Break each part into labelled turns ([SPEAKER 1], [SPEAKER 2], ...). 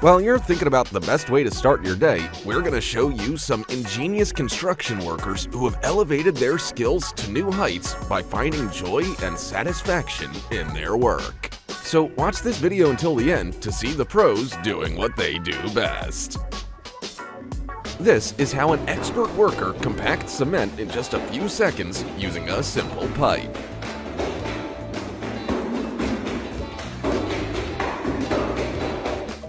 [SPEAKER 1] While you're thinking about the best way to start your day, we're going to show you some ingenious construction workers who have elevated their skills to new heights by finding joy and satisfaction in their work. So watch this video until the end to see the pros doing what they do best. This is how an expert worker compacts cement in just a few seconds using a simple pipe.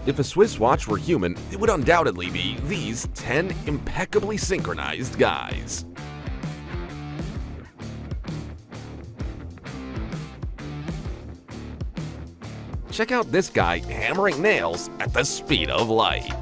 [SPEAKER 1] If a Swiss watch were human, it would undoubtedly be these 10 impeccably synchronized guys. Check out this guy hammering nails at the speed of light.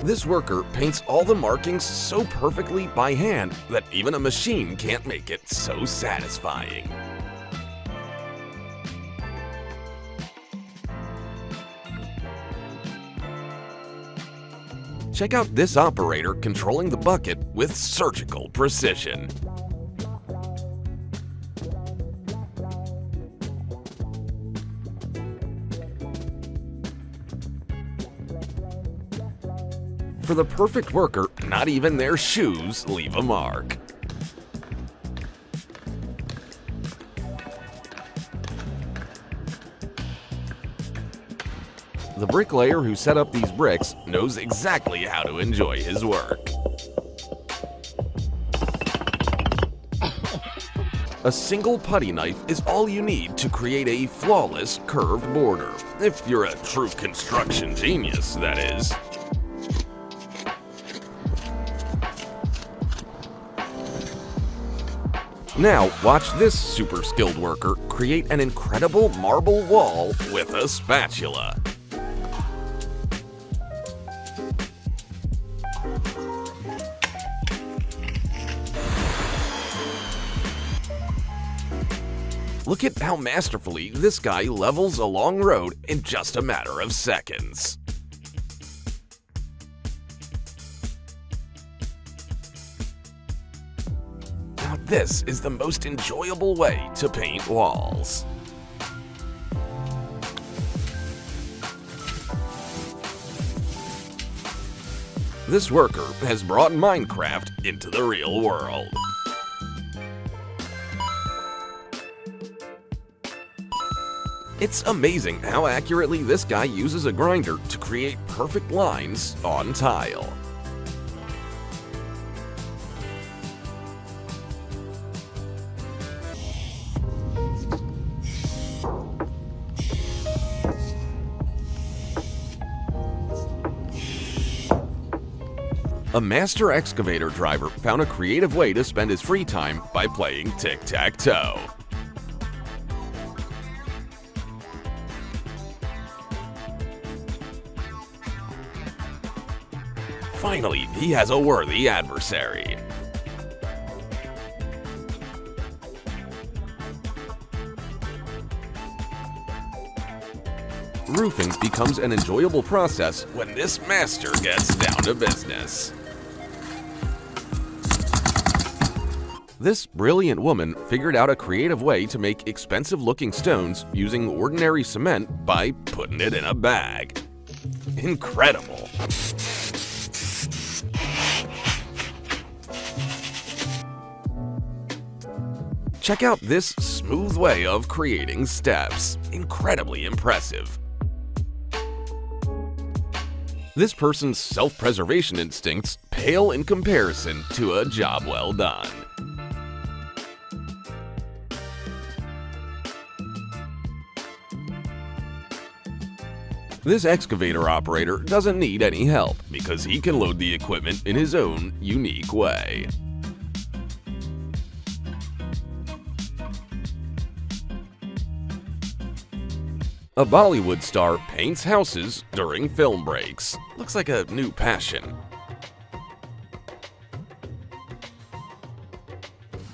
[SPEAKER 1] This worker paints all the markings so perfectly by hand that even a machine can't make it so satisfying. Check out this operator controlling the bucket with surgical precision. For the perfect worker, not even their shoes leave a mark. The bricklayer who set up these bricks knows exactly how to enjoy his work. A single putty knife is all you need to create a flawless curved border. If you're a true construction genius, that is. Now, watch this super skilled worker create an incredible marble wall with a spatula. Look at how masterfully this guy levels a long road in just a matter of seconds. Now this is the most enjoyable way to paint walls. This worker has brought Minecraft into the real world. It's amazing how accurately this guy uses a grinder to create perfect lines on tile. A master excavator driver found a creative way to spend his free time by playing tic-tac-toe. Finally, he has a worthy adversary. Roofing becomes an enjoyable process when this master gets down to business. This brilliant woman figured out a creative way to make expensive-looking stones using ordinary cement by putting it in a bag. Incredible! Check out this smooth way of creating steps. Incredibly impressive. This person's self-preservation instincts pale in comparison to a job well done. This excavator operator doesn't need any help because he can load the equipment in his own unique way. A Bollywood star paints houses during film breaks. Looks like a new passion.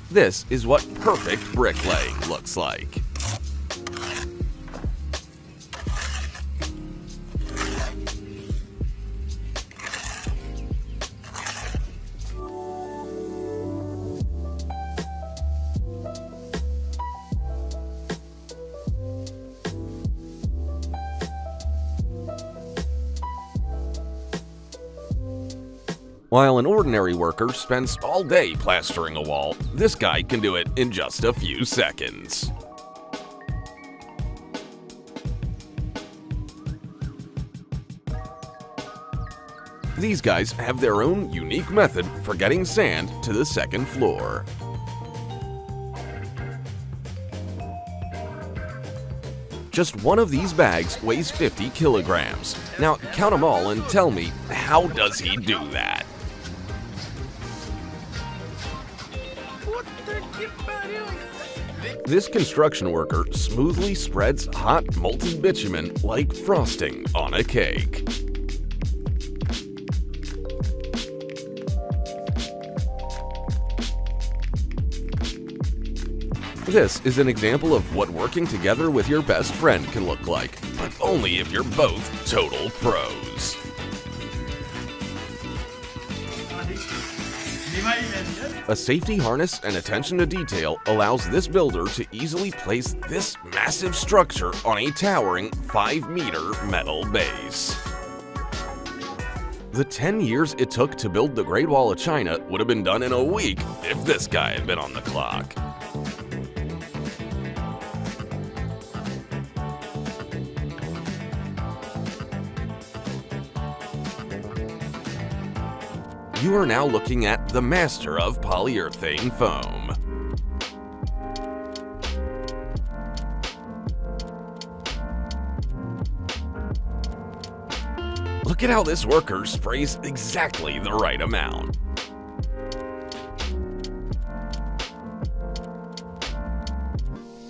[SPEAKER 1] This is what perfect bricklaying looks like. While an ordinary worker spends all day plastering a wall, this guy can do it in just a few seconds. These guys have their own unique method for getting sand to the second floor. Just one of these bags weighs 50 kilograms. Now count them all and tell me, how does he do that? This construction worker smoothly spreads hot molten bitumen like frosting on a cake. This is an example of what working together with your best friend can look like, but only if you're both total pros. A safety harness and attention to detail allows this builder to easily place this massive structure on a towering 5-meter metal base. The 10 years it took to build the Great Wall of China would have been done in a week if this guy had been on the clock. You are now looking at the master of polyurethane foam. Look at how this worker sprays exactly the right amount.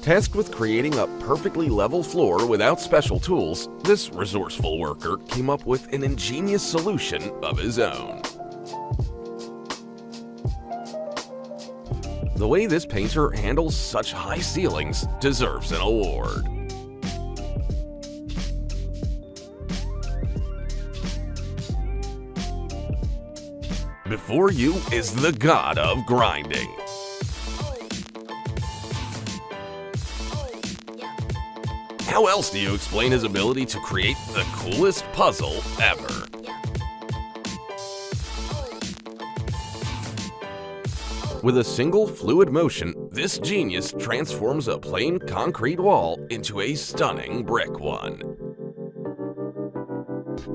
[SPEAKER 1] Tasked with creating a perfectly level floor without special tools, this resourceful worker came up with an ingenious solution of his own. The way this painter handles such high ceilings deserves an award. Before you is the god of grinding. How else do you explain his ability to create the coolest puzzle ever? With a single fluid motion, this genius transforms a plain concrete wall into a stunning brick one.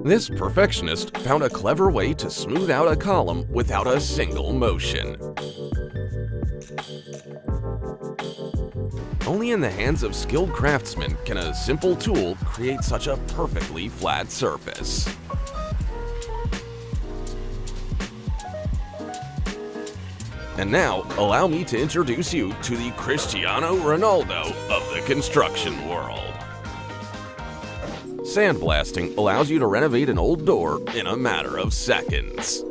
[SPEAKER 1] This perfectionist found a clever way to smooth out a column without a single motion. Only in the hands of skilled craftsmen can a simple tool create such a perfectly flat surface. And now, allow me to introduce you to the Cristiano Ronaldo of the construction world. Sandblasting allows you to renovate an old door in a matter of seconds.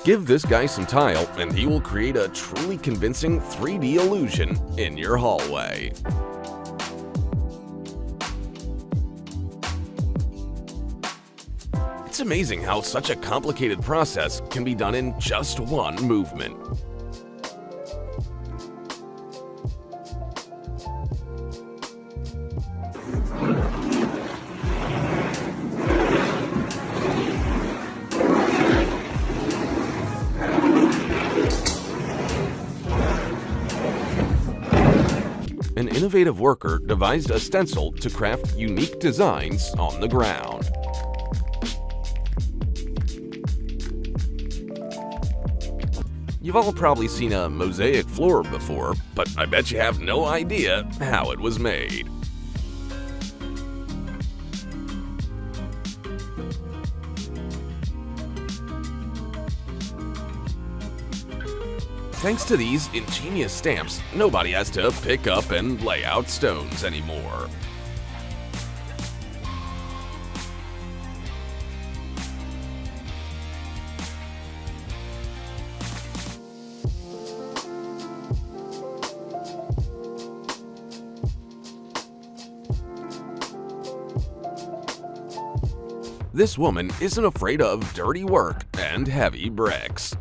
[SPEAKER 1] Give this guy some tile and he will create a truly convincing 3D illusion in your hallway. It's amazing how such a complicated process can be done in just one movement. An innovative worker devised a stencil to craft unique designs on the ground. You've all probably seen a mosaic floor before, but I bet you have no idea how it was made. Thanks to these ingenious stamps, nobody has to pick up and lay out stones anymore. This woman isn't afraid of dirty work and heavy bricks.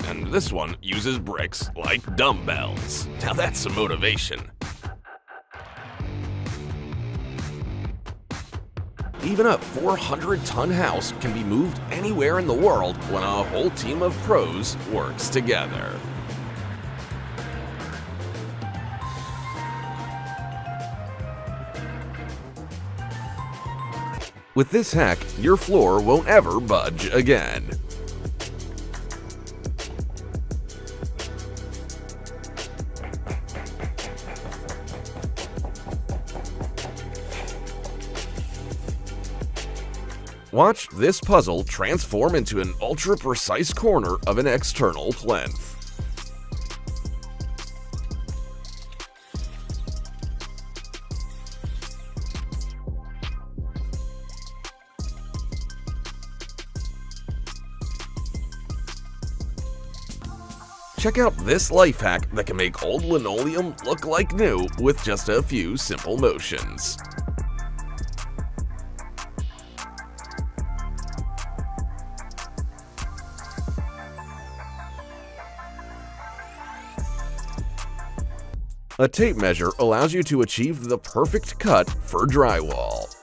[SPEAKER 1] And this one uses bricks like dumbbells. Now that's some motivation. Even a 400-ton house can be moved anywhere in the world when a whole team of pros works together. With this hack, your floor won't ever budge again. Watch this puzzle transform into an ultra-precise corner of an external plinth. Check out this life hack that can make old linoleum look like new with just a few simple motions. A tape measure allows you to achieve the perfect cut for drywall.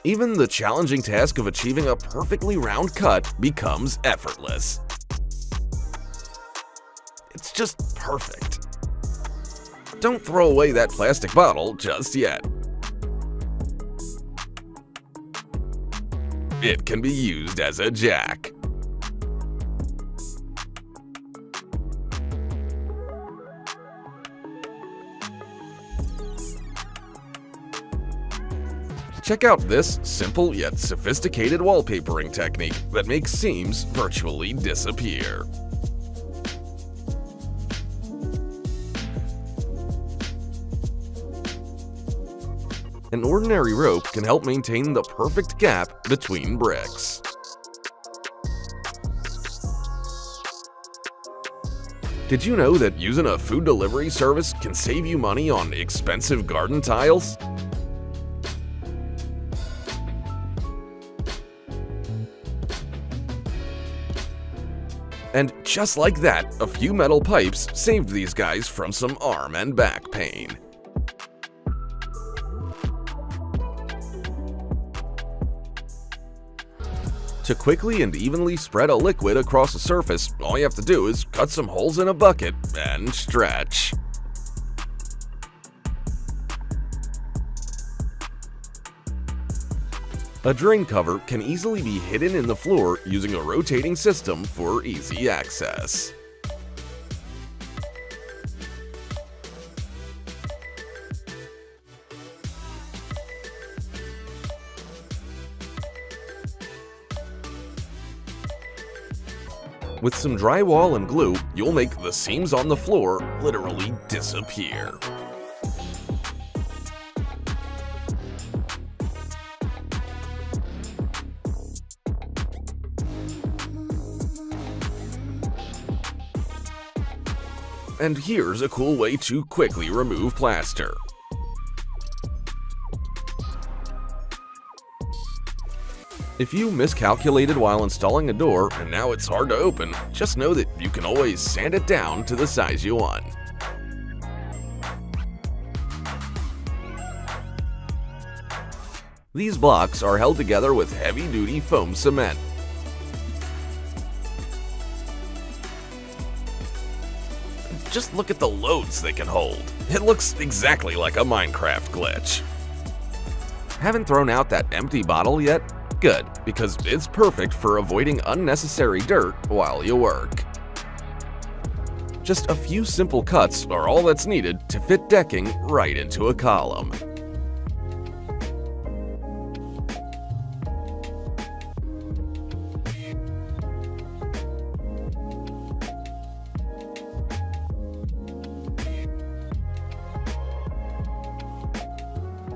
[SPEAKER 1] Even the challenging task of achieving a perfectly round cut becomes effortless. It's just perfect. Don't throw away that plastic bottle just yet. It can be used as a jack. Check out this simple yet sophisticated wallpapering technique that makes seams virtually disappear. An ordinary rope can help maintain the perfect gap between bricks. Did you know that using a food delivery service can save you money on expensive garden tiles? And just like that, a few metal pipes saved these guys from some arm and back pain. To quickly and evenly spread a liquid across a surface, all you have to do is cut some holes in a bucket and stretch. A drain cover can easily be hidden in the floor using a rotating system for easy access. With some drywall and glue, you'll make the seams on the floor literally disappear. And here's a cool way to quickly remove plaster. If you miscalculated while installing a door and now it's hard to open, just know that you can always sand it down to the size you want. These blocks are held together with heavy-duty foam cement. Just look at the loads they can hold. It looks exactly like a Minecraft glitch. Haven't thrown out that empty bottle yet? Good, because it's perfect for avoiding unnecessary dirt while you work. Just a few simple cuts are all that's needed to fit decking right into a column.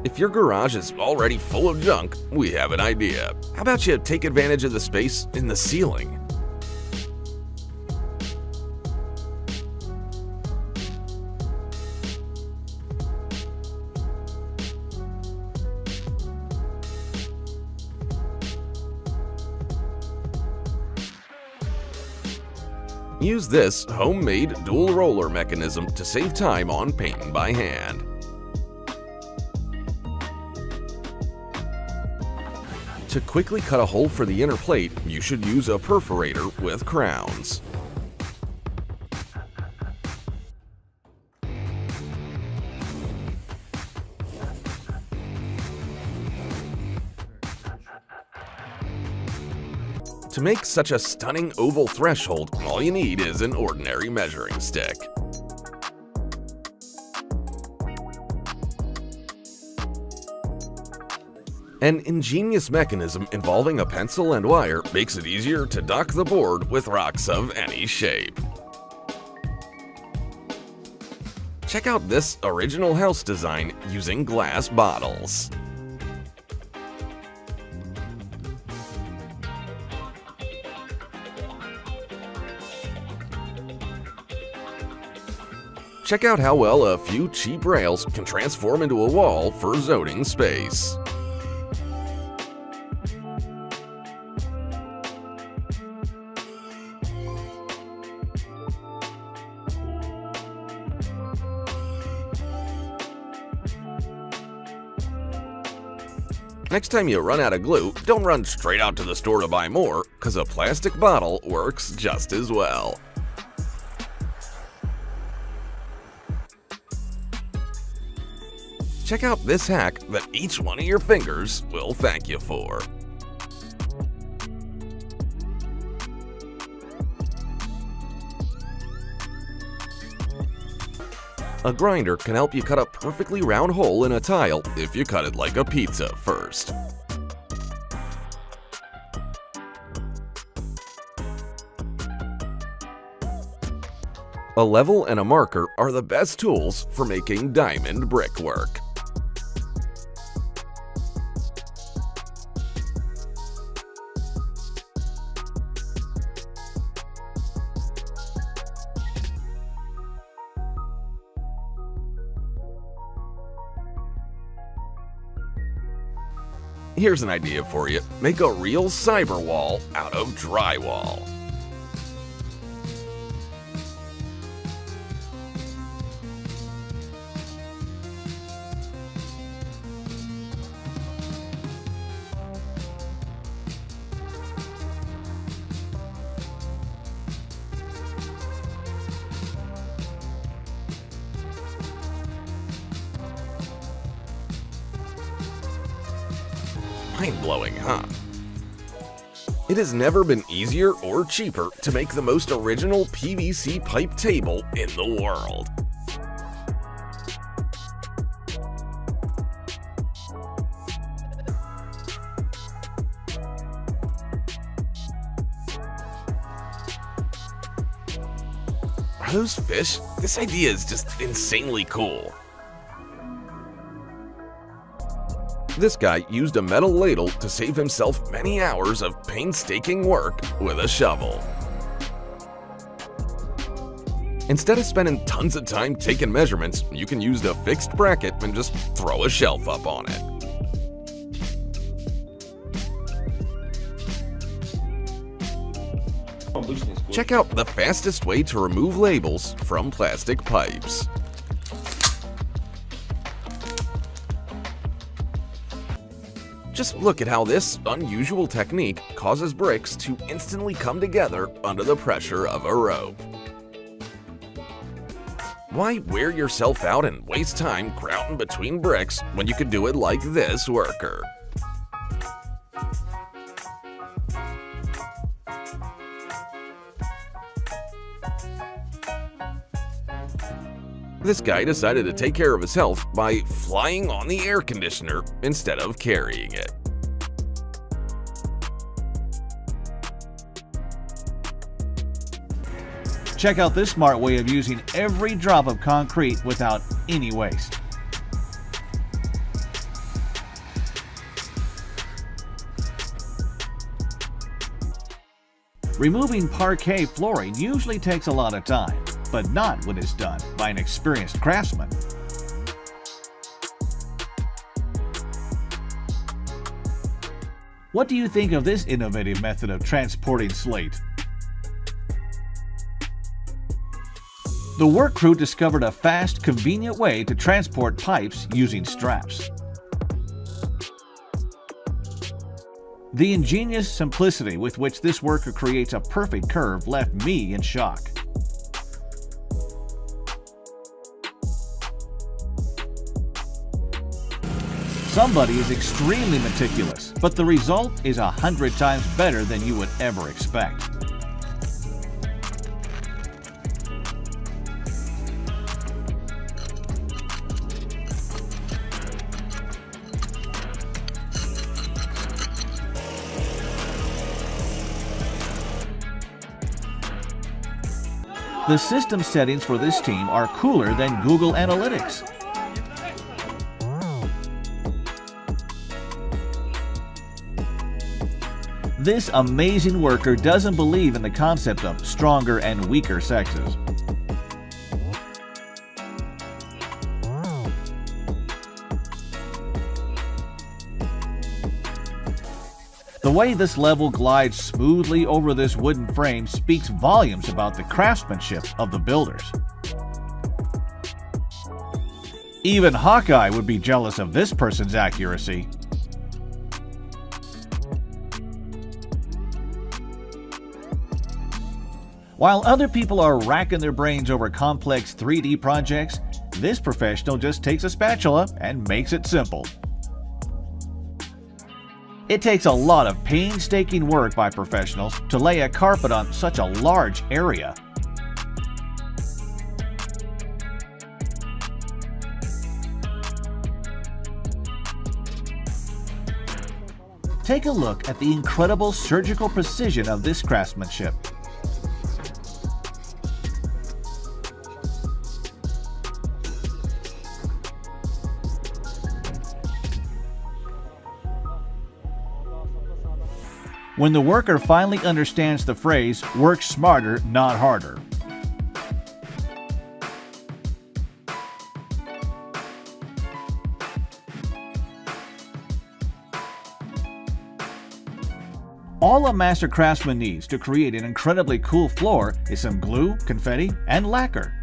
[SPEAKER 1] If your garage is already full of junk, we have an idea. How about you take advantage of the space in the ceiling? Use this homemade dual roller mechanism to save time on painting by hand. To quickly cut a hole for the inner plate, you should use a perforator with crowns. To make such a stunning oval threshold, all you need is an ordinary measuring stick. An ingenious mechanism involving a pencil and wire makes it easier to dock the board with rocks of any shape. Check out this original house design using glass bottles. Check out how well a few cheap rails can transform into a wall for zoning space. Next time you run out of glue, don't run straight out to the store to buy more, because a plastic bottle works just as well. Check out this hack that each one of your fingers will thank you for. A grinder can help you cut a perfectly round hole in a tile if you cut it like a pizza first. A level and a marker are the best tools for making diamond brickwork. Here's an idea for you. Make a real cyber wall out of drywall. Mind-blowing, huh? It has never been easier or cheaper to make the most original PVC pipe table in the world. Are those fish? This idea is just insanely cool. This guy used a metal ladle to save himself many hours of painstaking work with a shovel. Instead of spending tons of time taking measurements, you can use a fixed bracket and just throw a shelf up on it. Check out the fastest way to remove labels from plastic pipes. Just look at how this unusual technique causes bricks to instantly come together under the pressure of a rope. Why wear yourself out and waste time grouting between bricks when you could do it like this worker? This guy decided to take care of his health by flying on the air conditioner instead of carrying it.
[SPEAKER 2] Check out this smart way of using every drop of concrete without any waste. Removing parquet flooring usually takes a lot of time, but not when it's done by an experienced craftsman. What do you think of this innovative method of transporting slate? The work crew discovered a fast, convenient way to transport pipes using straps. The ingenious simplicity with which this worker creates a perfect curve left me in shock. Somebody is extremely meticulous, but the result is 100 times better than you would ever expect. The system settings for this team are cooler than Google Analytics. This amazing worker doesn't believe in the concept of stronger and weaker sexes. The way this level glides smoothly over this wooden frame speaks volumes about the craftsmanship of the builders. Even Hawkeye would be jealous of this person's accuracy. While other people are racking their brains over complex 3D projects, this professional just takes a spatula and makes it simple. It takes a lot of painstaking work by professionals to lay a carpet on such a large area. Take a look at the incredible surgical precision of this craftsmanship. When the worker finally understands the phrase, "work smarter, not harder." All a master craftsman needs to create an incredibly cool floor is some glue, confetti, and lacquer.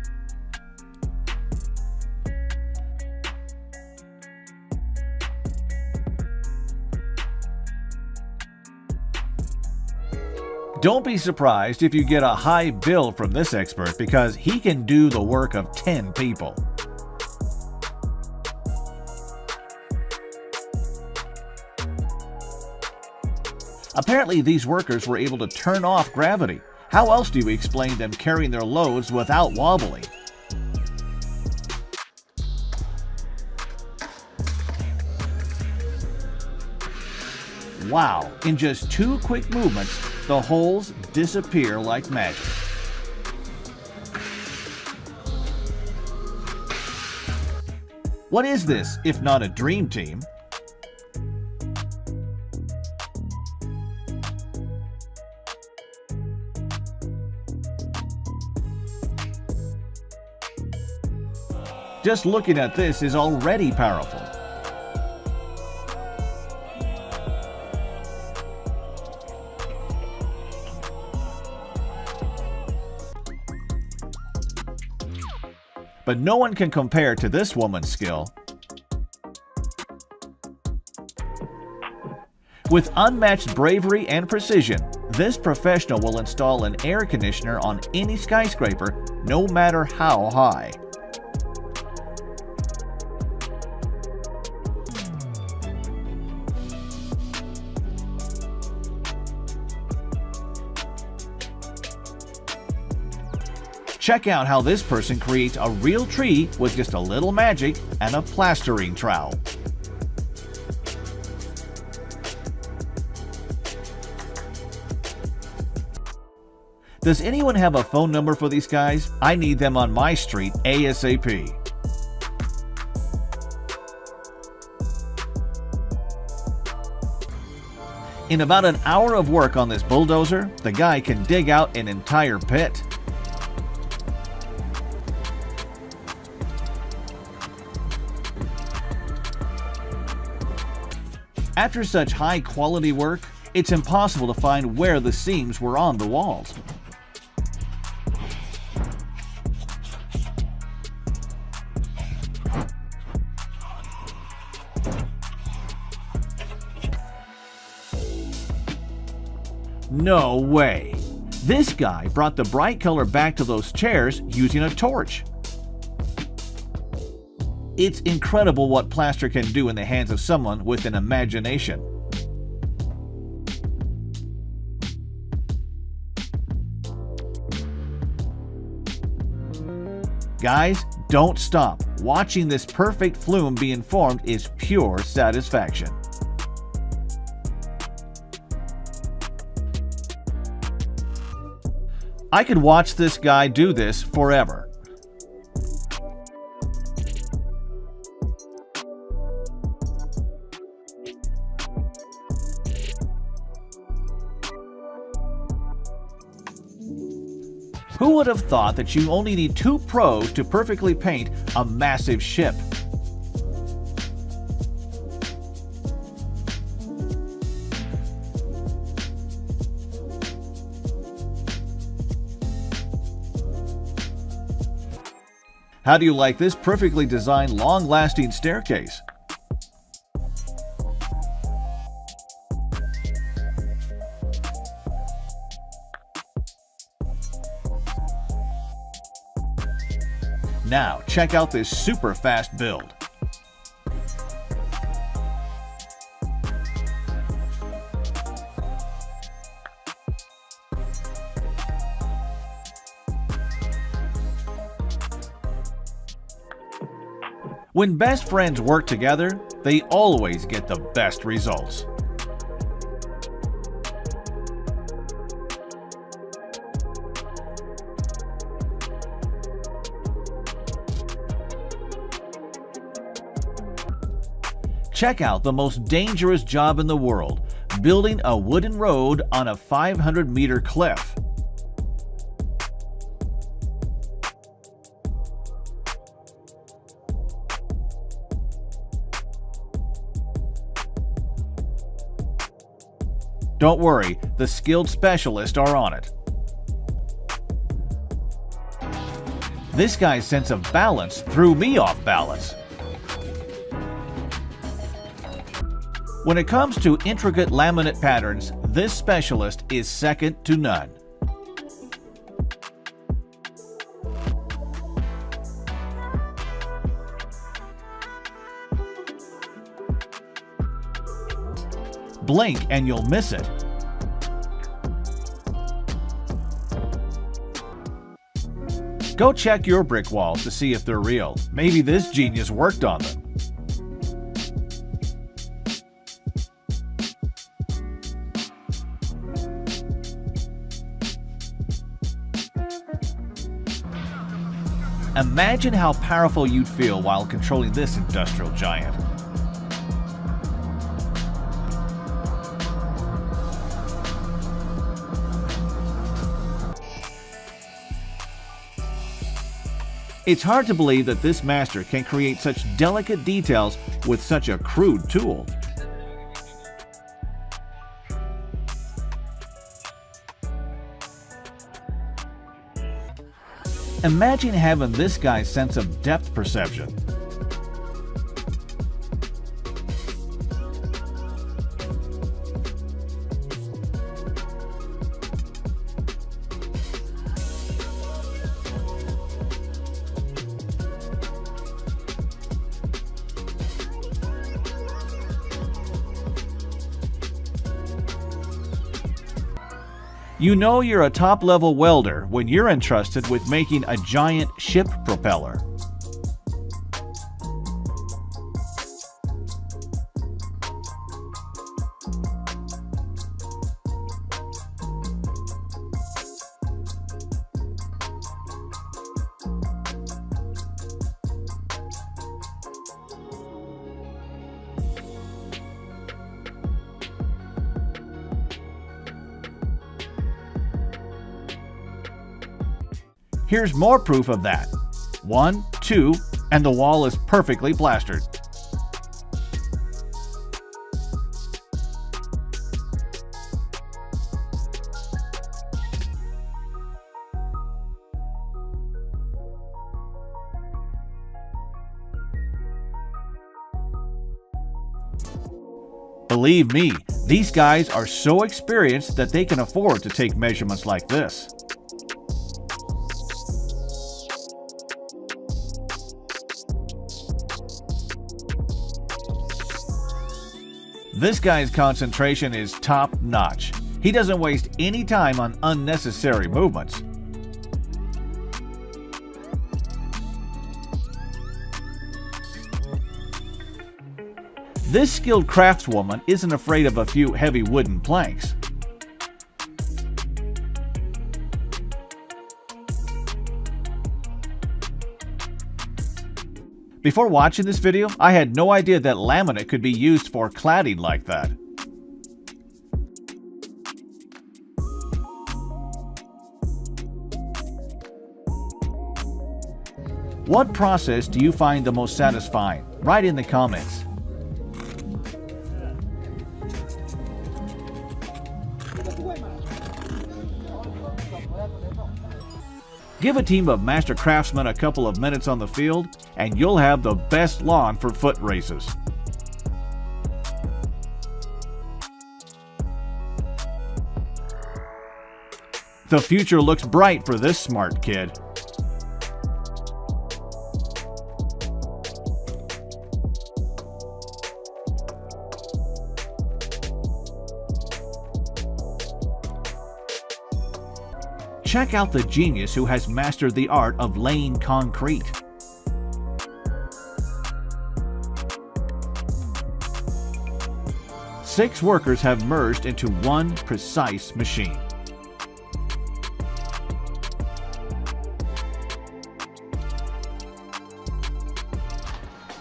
[SPEAKER 2] Don't be surprised if you get a high bill from this expert because he can do the work of 10 people. Apparently, these workers were able to turn off gravity. How else do you explain them carrying their loads without wobbling? Wow, in just 2 quick movements, the holes disappear like magic. What is this, if not a dream team? Just looking at this is already powerful. But no one can compare to this woman's skill. With unmatched bravery and precision, this professional will install an air conditioner on any skyscraper, no matter how high. Check out how this person creates a real tree with just a little magic and a plastering trowel. Does anyone have a phone number for these guys? I need them on my street ASAP. In about an hour of work on this bulldozer, the guy can dig out an entire pit. After such high-quality work, it's impossible to find where the seams were on the walls. No way! This guy brought the bright color back to those chairs using a torch. It's incredible what plaster can do in the hands of someone with an imagination. Guys, don't stop. Watching this perfect flume being formed is pure satisfaction. I could watch this guy do this forever. Who would have thought that you only need 2 pros to perfectly paint a massive ship? How do you like this perfectly designed, long-lasting staircase? Now, check out this super fast build. When best friends work together, they always get the best results. Check out the most dangerous job in the world, building a wooden road on a 500-meter cliff. Don't worry, the skilled specialists are on it. This guy's sense of balance threw me off balance. When it comes to intricate laminate patterns, this specialist is second to none. Blink and you'll miss it. Go check your brick walls to see if they're real. Maybe this genius worked on them. Imagine how powerful you'd feel while controlling this industrial giant. It's hard to believe that this master can create such delicate details with such a crude tool. Imagine having this guy's sense of depth perception. You know you're a top-level welder when you're entrusted with making a giant ship propeller. Here's more proof of that. 1, 2, and the wall is perfectly plastered. Believe me, These guys are so experienced that they can afford to take measurements like this. This guy's concentration is top-notch. He doesn't waste any time on unnecessary movements. This skilled craftswoman isn't afraid of a few heavy wooden planks. Before watching this video, I had no idea that laminate could be used for cladding like that. What process do you find the most satisfying? Write in the comments. Give a team of master craftsmen a couple of minutes on the field, and you'll have the best lawn for foot races. The future looks bright for this smart kid. Check out the genius who has mastered the art of laying concrete. Six workers have merged into one precise machine.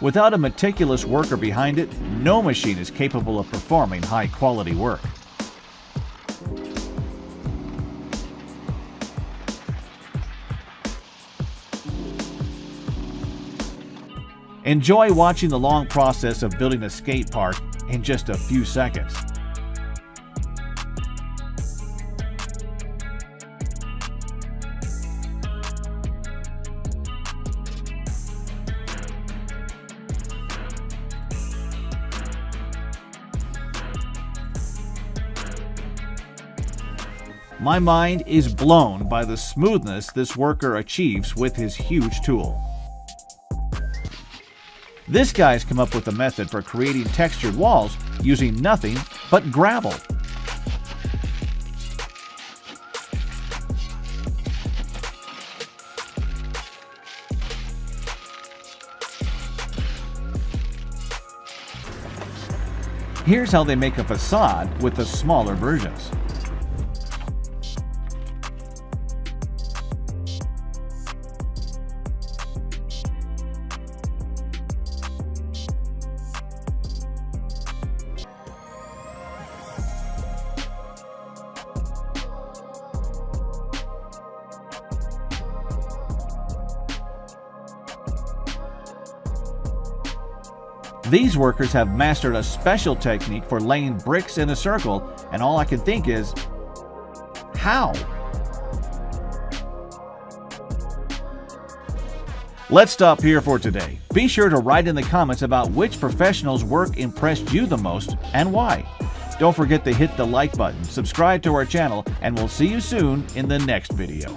[SPEAKER 2] Without a meticulous worker behind it, no machine is capable of performing high-quality work. Enjoy watching the long process of building a skate park in just a few seconds. My mind is blown by the smoothness this worker achieves with his huge tool. This guy's come up with a method for creating textured walls using nothing but gravel. Here's how they make a facade with the smaller versions. These workers have mastered a special technique for laying bricks in a circle, and all I can think is, how? Let's stop here for today. Be sure to write in the comments about which professional's work impressed you the most and why. Don't forget to hit the like button, subscribe to our channel, and we'll see you soon in the next video.